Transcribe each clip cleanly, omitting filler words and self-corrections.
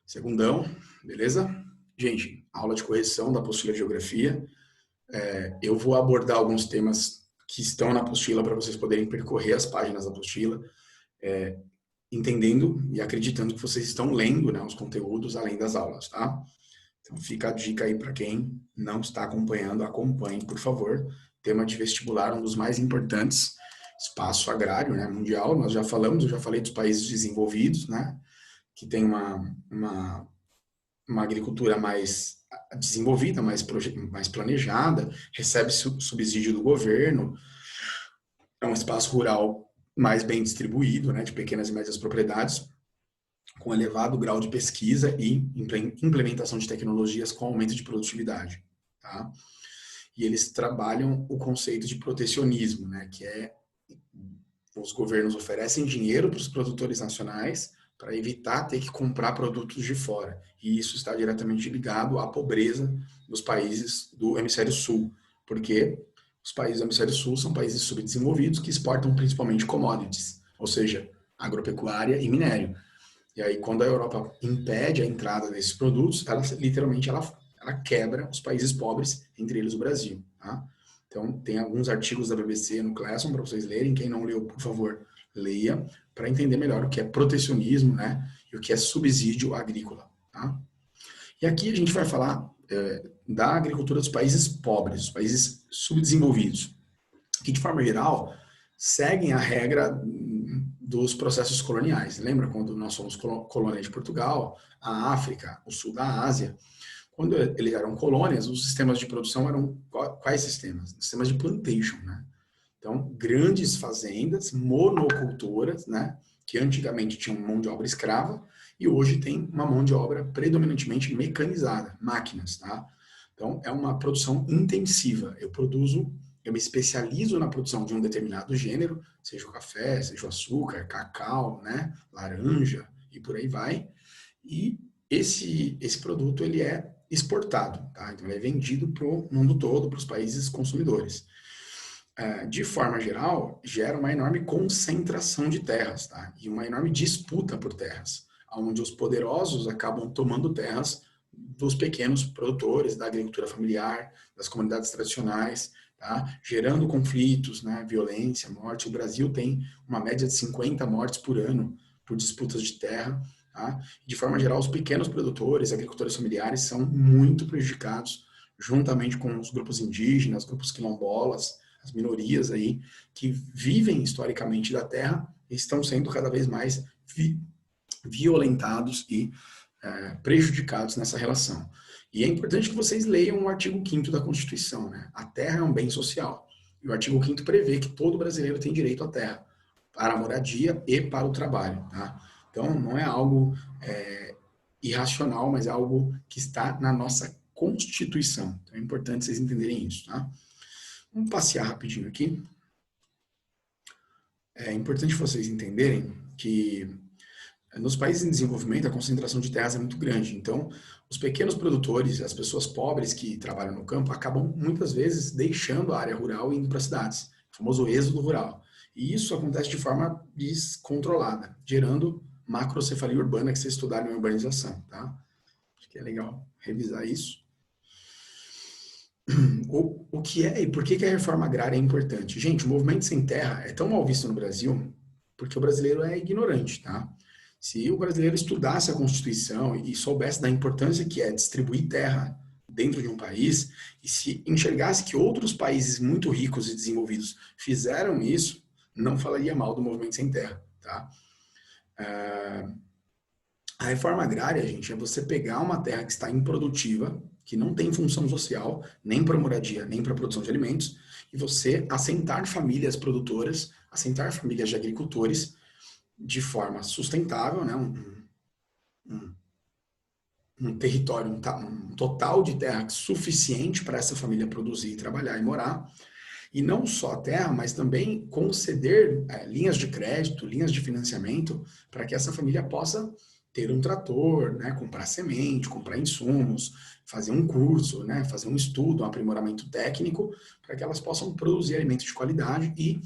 Segundão, beleza? Gente, aula de correção da apostila de geografia. Eu vou abordar alguns temas que estão na apostila para vocês poderem percorrer as páginas da apostila, entendendo e acreditando que vocês estão lendo, né, os conteúdos além das aulas, tá? Então fica a dica aí para quem não está acompanhando, acompanhe, por favor. Tema de vestibular, um dos mais importantes, espaço agrário, né, mundial. Nós já falamos, eu já falei dos países desenvolvidos, né, que tem uma agricultura mais desenvolvida, mais planejada, recebe subsídio do governo, é um espaço rural mais bem distribuído, né, de pequenas e médias propriedades, com elevado grau de pesquisa e implementação de tecnologias com aumento de produtividade, tá? E eles trabalham o conceito de protecionismo, né, que é os governos oferecem dinheiro para os produtores nacionais para evitar ter que comprar produtos de fora. E isso está diretamente ligado à pobreza dos países do hemisfério sul, porque os países do hemisfério sul são países subdesenvolvidos que exportam principalmente commodities, ou seja, agropecuária e minério. E aí, quando a Europa impede a entrada desses produtos, ela literalmente ela quebra os países pobres, entre eles o Brasil. Tá? Então, tem alguns artigos da BBC no Classroom para vocês lerem. Quem não leu, por favor, leia, para entender melhor o que é protecionismo, né, e o que é subsídio agrícola. Tá? E aqui a gente vai falar da agricultura dos países pobres, dos países subdesenvolvidos, que, de forma geral, seguem a regra dos processos coloniais. Lembra quando nós somos colônia de Portugal, a África, o sul da Ásia? Quando eles eram colônias, os sistemas de produção eram quais sistemas? Sistemas de plantation, né? Então, grandes fazendas, monocultoras, né? Que antigamente tinham mão de obra escrava e hoje tem uma mão de obra predominantemente mecanizada, máquinas, tá? Então, é uma produção intensiva. Eu me especializo na produção de um determinado gênero, seja o café, seja o açúcar, cacau, né? Laranja e por aí vai. E esse produto ele é exportado, tá? Então ele é vendido para o mundo todo, para os países consumidores. De forma geral, gera uma enorme concentração de terras, tá? E uma enorme disputa por terras, onde os poderosos acabam tomando terras dos pequenos produtores, da agricultura familiar, das comunidades tradicionais, tá? Gerando conflitos, né? Violência, morte. O Brasil tem uma média de 50 mortes por ano por disputas de terra. Tá? De forma geral, os pequenos produtores, agricultores familiares são muito prejudicados, juntamente com os grupos indígenas, grupos quilombolas, as minorias aí, que vivem historicamente da terra e estão sendo cada vez mais violentados e prejudicados nessa relação. E é importante que vocês leiam o artigo 5º da Constituição, né? A terra é um bem social. E o artigo 5º prevê que todo brasileiro tem direito à terra, para a moradia e para o trabalho, tá? Então, não é algo irracional, mas é algo que está na nossa Constituição. Então, é importante vocês entenderem isso, tá? Vamos passear rapidinho aqui. É importante vocês entenderem que nos países em desenvolvimento a concentração de terras é muito grande. Então, os pequenos produtores, as pessoas pobres que trabalham no campo, acabam muitas vezes deixando a área rural e indo para cidades. O famoso êxodo rural. E isso acontece de forma descontrolada, gerando macrocefalia urbana, que vocês estudaram em urbanização, tá? Acho que é legal revisar isso. O que é e por que a reforma agrária é importante? Gente, o movimento sem terra é tão mal visto no Brasil porque o brasileiro é ignorante, tá? Se o brasileiro estudasse a Constituição e soubesse da importância que é distribuir terra dentro de um país, e se enxergasse que outros países muito ricos e desenvolvidos fizeram isso, não falaria mal do movimento sem terra, tá? A reforma agrária, gente, é você pegar uma terra que está improdutiva, que não tem função social, nem para moradia, nem para produção de alimentos, e você assentar famílias produtoras, assentar famílias de agricultores de forma sustentável, né? Um território, um total de terra suficiente para essa família produzir, trabalhar e morar. E não só a terra, mas também conceder linhas de crédito, linhas de financiamento, para que essa família possa ter um trator, né, comprar semente, comprar insumos, fazer um curso, né, fazer um estudo, um aprimoramento técnico, para que elas possam produzir alimentos de qualidade e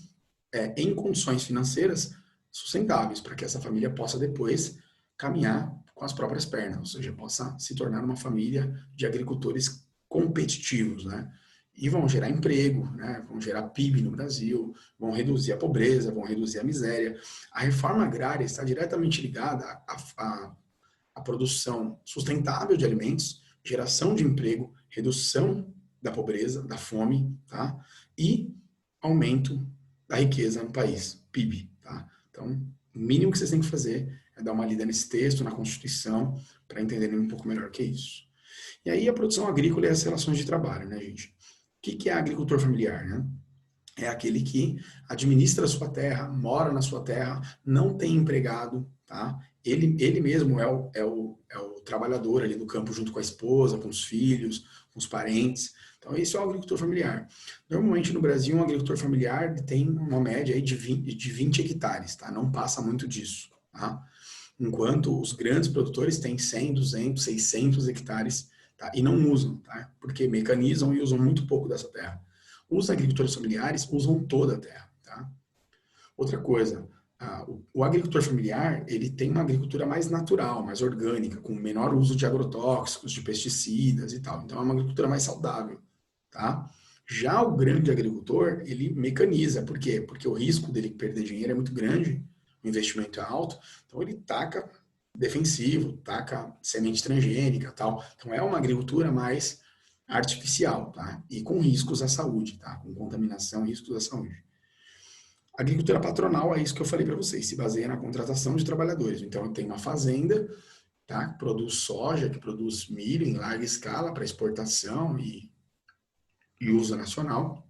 em condições financeiras sustentáveis, para que essa família possa depois caminhar com as próprias pernas, ou seja, possa se tornar uma família de agricultores competitivos, né? E vão gerar emprego, né? Vão gerar PIB no Brasil, vão reduzir a pobreza, vão reduzir a miséria. A reforma agrária está diretamente ligada à produção sustentável de alimentos, geração de emprego, redução da pobreza, da fome, tá? E aumento da riqueza no país, PIB, tá? Então, o mínimo que vocês têm que fazer é dar uma lida nesse texto, na Constituição, para entenderem um pouco melhor o que é isso. E aí a produção agrícola e as relações de trabalho, né, gente? O que é agricultor familiar, né? É aquele que administra a sua terra, mora na sua terra, não tem empregado, tá? Ele mesmo é o trabalhador ali do campo junto com a esposa, com os filhos, com os parentes. Então, esse é o agricultor familiar. Normalmente, no Brasil, um agricultor familiar tem uma média aí de 20 hectares, tá? Não passa muito disso, tá? Enquanto os grandes produtores têm 100, 200, 600 hectares, tá? E não usam, tá? Porque mecanizam e usam muito pouco dessa terra. Os agricultores familiares usam toda a terra, tá? Outra coisa, o agricultor familiar, ele tem uma agricultura mais natural, mais orgânica, com menor uso de agrotóxicos, de pesticidas e tal. Então, é uma agricultura mais saudável, tá? Já o grande agricultor, ele mecaniza. Por quê? Porque o risco dele perder dinheiro é muito grande, o investimento é alto, então ele taca defensivo, taca semente transgênica e tal. Então, é uma agricultura mais artificial, tá? E com riscos à saúde, tá? Com contaminação e riscos à saúde. A agricultura patronal é isso que eu falei para vocês, se baseia na contratação de trabalhadores. Então, eu tenho uma fazenda, tá? Que produz soja, que produz milho em larga escala para exportação e uso nacional.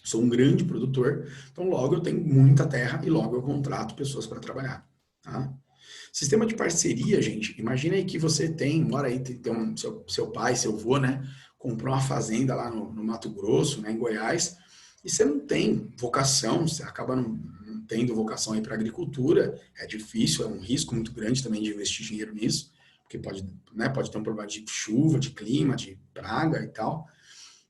Sou um grande produtor, então logo eu tenho muita terra e logo eu contrato pessoas para trabalhar, tá? Sistema de parceria, gente, imagina aí que você mora aí, tem seu pai, seu avô, né? Comprou uma fazenda lá no Mato Grosso, né, em Goiás, e você não tem vocação, você acaba não tendo vocação aí para agricultura, é difícil, é um risco muito grande também de investir dinheiro nisso, porque pode ter um problema de chuva, de clima, de praga e tal.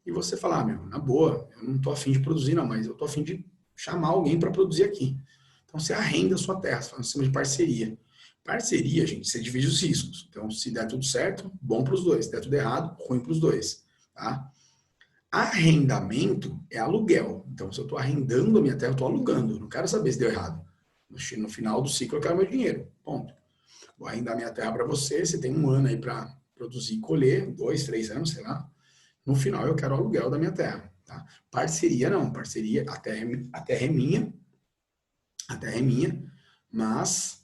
E você falar, meu, na boa, eu não tô afim de produzir não, mas eu tô afim de chamar alguém para produzir aqui. Então você arrenda a sua terra, você faz um sistema de parceria. Parceria, gente, você divide os riscos. Então, se der tudo certo, bom para os dois. Se der tudo errado, ruim para os dois. Tá? Arrendamento é aluguel. Então, se eu estou arrendando a minha terra, eu estou alugando. Eu não quero saber se deu errado. No final do ciclo, eu quero meu dinheiro. Ponto. Vou arrendar minha terra para você. Você tem um ano aí para produzir e colher, 2, 3 anos, sei lá. No final, eu quero o aluguel da minha terra. Tá? Parceria, não. Parceria, a terra é minha, mas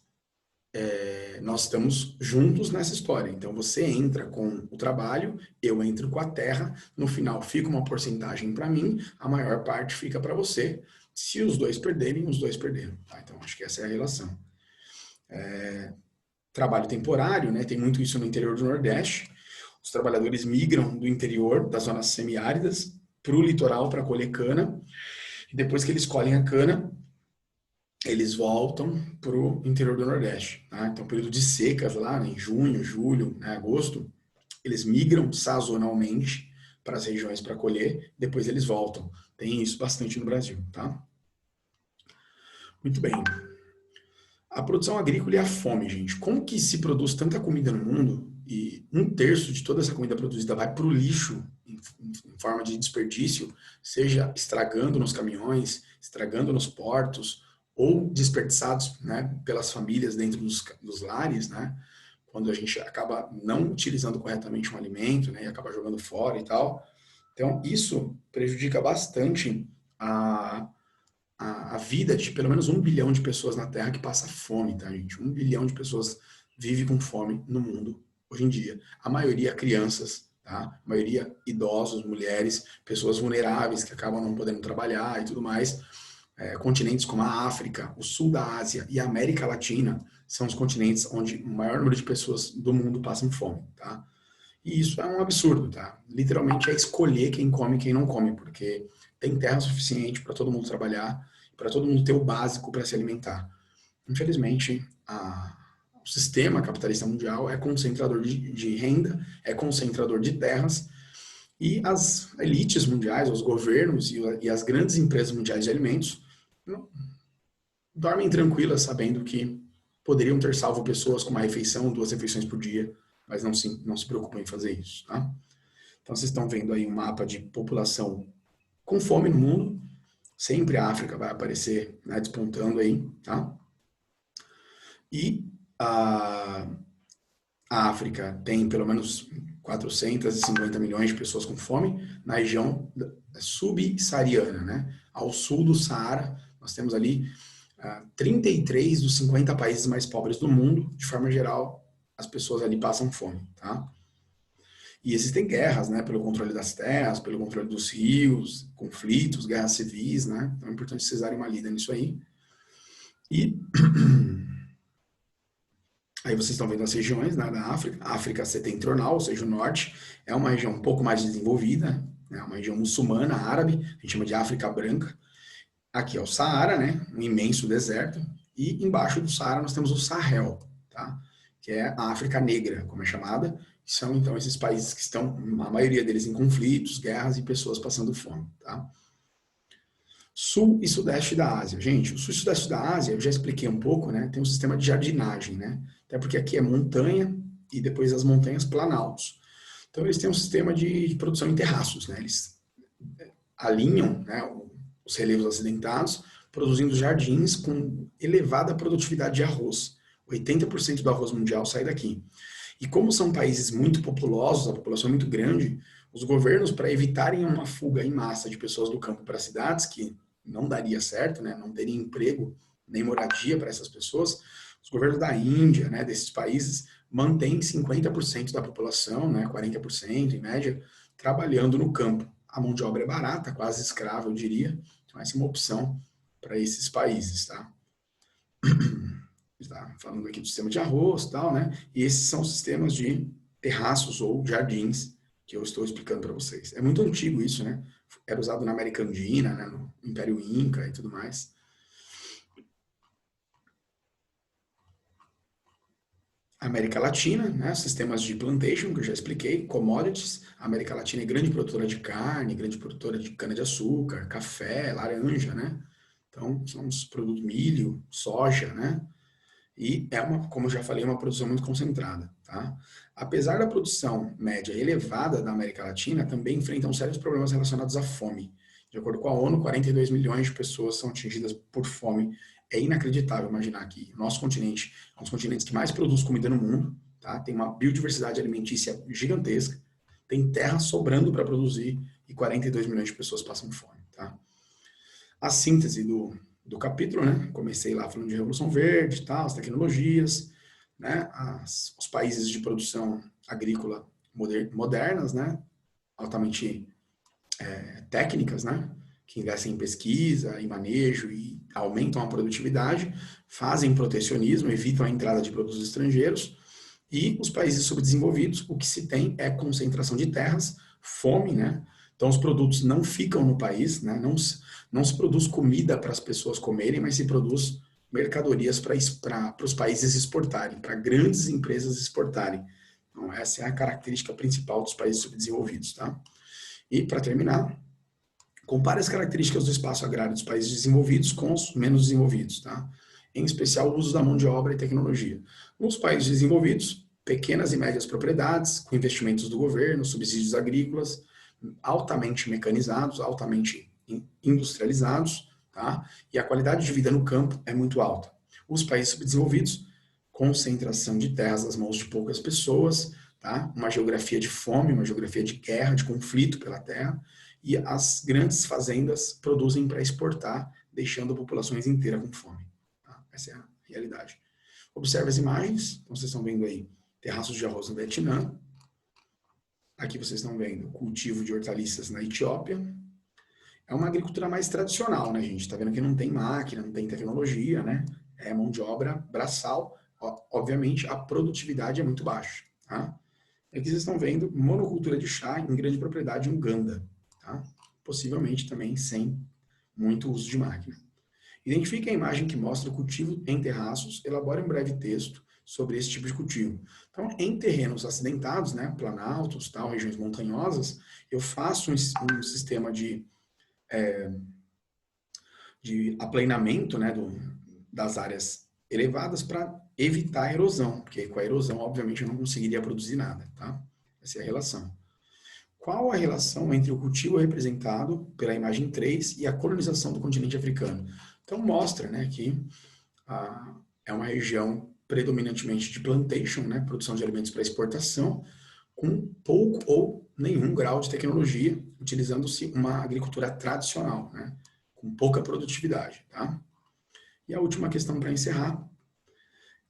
nós estamos juntos nessa história. Então você entra com o trabalho, eu entro com a terra, no final fica uma porcentagem para mim, a maior parte fica para você. Se os dois perderem, os dois perderam. Tá? Então acho que essa é a relação. Trabalho temporário, né? Tem muito isso no interior do Nordeste. Os trabalhadores migram do interior, das zonas semiáridas, para o litoral para colher cana. E depois que eles colhem a cana, eles voltam para o interior do Nordeste. Tá? Então, período de secas lá, né, em junho, julho, né, agosto, eles migram sazonalmente para as regiões para colher, depois eles voltam. Tem isso bastante no Brasil. Tá? Muito bem. A produção agrícola e a fome, gente. Como que se produz tanta comida no mundo e 1/3 de toda essa comida produzida vai para o lixo em forma de desperdício, seja estragando nos caminhões, estragando nos portos, ou desperdiçados, né, pelas famílias dentro dos lares, né, quando a gente acaba não utilizando corretamente um alimento, né, e acaba jogando fora e tal. Então, isso prejudica bastante a vida de pelo menos 1 bilhão de pessoas na Terra que passa fome, tá, gente? 1 bilhão de pessoas vive com fome no mundo hoje em dia. A maioria crianças, tá? A maioria idosos, mulheres, pessoas vulneráveis que acabam não podendo trabalhar e tudo mais. Continentes como a África, o sul da Ásia e a América Latina são os continentes onde o maior número de pessoas do mundo passam fome, tá? E isso é um absurdo, tá? Literalmente é escolher quem come e quem não come, porque tem terra suficiente para todo mundo trabalhar, para todo mundo ter o básico para se alimentar. Infelizmente, o sistema capitalista mundial é concentrador de renda, é concentrador de terras, e as elites mundiais, os governos e as grandes empresas mundiais de alimentos não, dormem tranquilas sabendo que poderiam ter salvo pessoas com uma refeição, 2 refeições por dia, mas não se preocupam em fazer isso, tá? Então, vocês estão vendo aí um mapa de população com fome no mundo. Sempre a África vai aparecer, né, despontando aí, tá? E a África tem pelo menos 450 milhões de pessoas com fome na região subsaariana, né? Ao sul do Saara, nós temos ali 33 dos 50 países mais pobres do mundo. De forma geral, as pessoas ali passam fome, tá? E existem guerras, né, pelo controle das terras, pelo controle dos rios, conflitos, guerras civis, né? Então é importante vocês darem uma lida nisso aí. E aí vocês estão vendo as regiões, né, da África. A África setentrional, ou seja, o norte, é uma região um pouco mais desenvolvida, né, uma região muçulmana, árabe, a gente chama de África Branca. Aqui é o Saara, né, um imenso deserto. E embaixo do Saara nós temos o Sahel, tá? Que é a África Negra, como é chamada. São, então, esses países que estão, a maioria deles, em conflitos, guerras e pessoas passando fome, tá? Sul e sudeste da Ásia. Gente, o sul e sudeste da Ásia, eu já expliquei um pouco, né? Tem um sistema de jardinagem, né? Até porque aqui é montanha e depois as montanhas planaltos. Então, eles têm um sistema de produção em terraços, né? Eles alinham, né, os relevos acidentados, produzindo jardins com elevada produtividade de arroz. 80% do arroz mundial sai daqui. E como são países muito populosos, a população é muito grande, os governos, para evitarem uma fuga em massa de pessoas do campo para as cidades, que não daria certo, né, não teria emprego nem moradia para essas pessoas, os governos da Índia, né, desses países, mantêm 50% da população, né, 40% em média, trabalhando no campo. A mão de obra é barata, quase escrava, eu diria, então essa é uma opção para esses países, tá? Tá falando aqui do sistema de arroz e tal, né? E esses são os sistemas de terraços ou jardins que eu estou explicando para vocês. É muito antigo isso, né? Era usado na América Andina, né? No Império Inca e tudo mais. América Latina, né? Sistemas de plantation, que eu já expliquei, commodities. A América Latina é grande produtora de carne, grande produtora de cana-de-açúcar, café, laranja, né? Então, são os produtos milho, soja, né? E é uma, como eu já falei, uma produção muito concentrada, tá? Apesar da produção média elevada da América Latina, também enfrentam sérios problemas relacionados à fome. De acordo com a ONU, 42 milhões de pessoas são atingidas por fome. É inacreditável imaginar que o nosso continente é um dos continentes que mais produz comida no mundo, tá? Tem uma biodiversidade alimentícia gigantesca, tem terra sobrando para produzir e 42 milhões de pessoas passam fome, tá? A síntese do capítulo, né? Comecei lá falando de Revolução Verde, tal, as tecnologias, né? Os países de produção agrícola modernas, né? Altamente técnicas, né? Que investem em pesquisa, em manejo e aumentam a produtividade, fazem protecionismo, evitam a entrada de produtos estrangeiros. E os países subdesenvolvidos, o que se tem é concentração de terras, fome, né? Então os produtos não ficam no país, né? Não se produz comida para as pessoas comerem, mas se produz mercadorias para os países exportarem, para grandes empresas exportarem. Então essa é a característica principal dos países subdesenvolvidos, tá? E para terminar, compare as características do espaço agrário dos países desenvolvidos com os menos desenvolvidos, tá? Em especial o uso da mão de obra e tecnologia. Nos países desenvolvidos, pequenas e médias propriedades, com investimentos do governo, subsídios agrícolas, altamente mecanizados, altamente industrializados, tá? E a qualidade de vida no campo é muito alta. Os países subdesenvolvidos, concentração de terras nas mãos de poucas pessoas, tá? Uma geografia de fome, uma geografia de guerra, de conflito pela terra, e as grandes fazendas produzem para exportar, deixando populações inteiras com fome. Tá? Essa é a realidade. Observe as imagens, então vocês estão vendo aí terraços de arroz no Vietnã. Aqui vocês estão vendo cultivo de hortaliças na Etiópia. É uma agricultura mais tradicional, né, gente? Tá vendo que não tem máquina, não tem tecnologia, né? É mão de obra braçal. Obviamente, a produtividade é muito baixa, tá? Aqui vocês estão vendo monocultura de chá em grande propriedade em Uganda, tá? Possivelmente também sem muito uso de máquina. Identifique a imagem que mostra o cultivo em terraços, elabore um breve texto sobre esse tipo de cultivo. Então, em terrenos acidentados, né, planaltos, tal, regiões montanhosas, eu faço um sistema de aplanamento, né, das áreas elevadas para evitar a erosão, porque com a erosão, obviamente, eu não conseguiria produzir nada, tá? Essa é a relação. Qual a relação entre o cultivo representado pela imagem 3 e a colonização do continente africano? Então mostra, né, que é uma região predominantemente de plantation, né, produção de alimentos para exportação, com pouco ou nenhum grau de tecnologia, utilizando-se uma agricultura tradicional, né, com pouca produtividade. Tá? E a última questão para encerrar,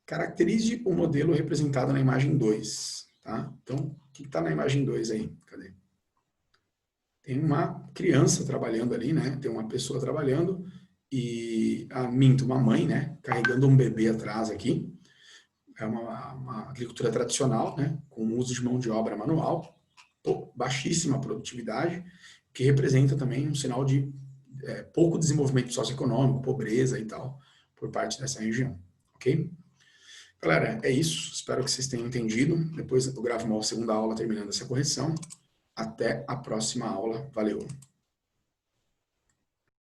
caracterize o modelo representado na imagem 2. Tá? Então, o que está na imagem 2 aí? Cadê? Tem uma criança trabalhando ali, né? Tem uma pessoa trabalhando e, minto, uma mãe, né? Carregando um bebê atrás aqui. É uma agricultura tradicional, né? Com uso de mão de obra manual, baixíssima produtividade, que representa também um sinal de pouco desenvolvimento socioeconômico, pobreza e tal, por parte dessa região, ok? Galera, é isso. Espero que vocês tenham entendido. Depois eu gravo uma segunda aula terminando essa correção. Até a próxima aula. Valeu!